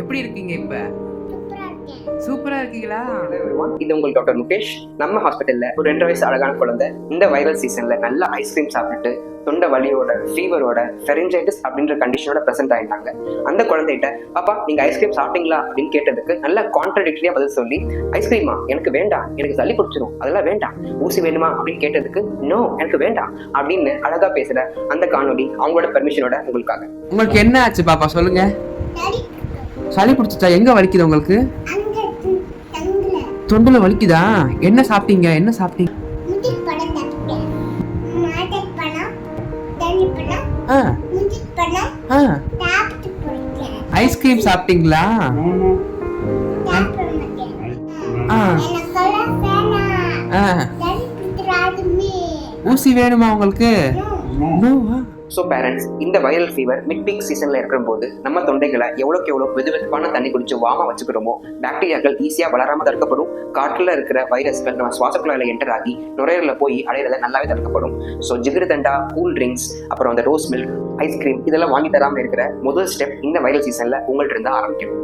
எப்படி இருக்கீங்க இப்ப? சூப்பரா இருக்கீங்களா? இது உங்கள் டாக்டர் முகேஷ். நம்ம ஹாஸ்பிட்டல்ல ஒரு 2 வயசு அழகான குழந்தை இந்த வைரல் சீசன்ல நல்ல ஐஸ்கிரீம் சாப்பிட்டு தொண்டை வலியோட, ஃபீவரோட, ஃபெரிஞ்சைட்டிஸ் அப்படின்ற கண்டிஷனோட பிரசன்ட் ஆயிருந்தாங்க. அந்த குழந்தைகிட்ட பாப்பா நீங்க ஐஸ்கிரீம் சாப்பிட்டீங்களா அப்படின்னு கேட்டதுக்கு நல்ல கான்ட்ரடிக்டரியா பதில் சொல்லி, ஐஸ்கிரீமா எனக்கு வேண்டாம், எனக்கு சளி பிடிச்சிரும், அதெல்லாம் வேண்டாம். ஊசி வேணுமா அப்படின்னு கேட்டதுக்கு நோ எனக்கு வேண்டாம் அப்படின்னு அழகா பேசுற அந்த காணொலி அவங்களோட பெர்மிஷனோட உங்களுக்காக. உங்களுக்கு என்ன ஆச்சு பாப்பா சொல்லுங்க. சளி பிடிச்சிட்டா? எங்க வலிக்குது உங்களுக்கு? தொண்டல வலிக்குதா? என்ன சாப்பிட்டீங்க? என்ன சாப்பிட்டீங்க? ஐஸ்கிரீம் சாப்பிட்டீங்களா? ஊசி வேணுமா உங்களுக்கு? ஸோ பேரண்ட்ஸ், இந்த வைரல் ஃபீவர் மிட் பீக் சீசன்ல இருக்கும்போது நம்ம தொண்டைகளை எவ்வளோக்கு எவ்வளோ வெதுவெதுப்பான தண்ணி குடிச்சு வாமா வச்சுக்கிறோமோ பாக்டீரியாக்கள் ஈஸியாக வளராம தடுக்கப்படும். காற்றுல இருக்கிற வைரஸ்கள் நம்ம சுவாச குழாயில என்டர் ஆகி நுரையீரல போய் அடையிறத நல்லாவே தடுக்கப்படும். ஸோ ஜிகிருதண்டா, கூல் ட்ரிங்க்ஸ், அப்புறம் அந்த ரோஸ் மில்க், ஐஸ்கிரீம் இதெல்லாம் வாங்கி தராமல் இருக்கிற முதல் ஸ்டெப் இந்த வைரல் சீசன்ல உங்கள்ட்ட இருந்தா ஆரம்பிக்கும்.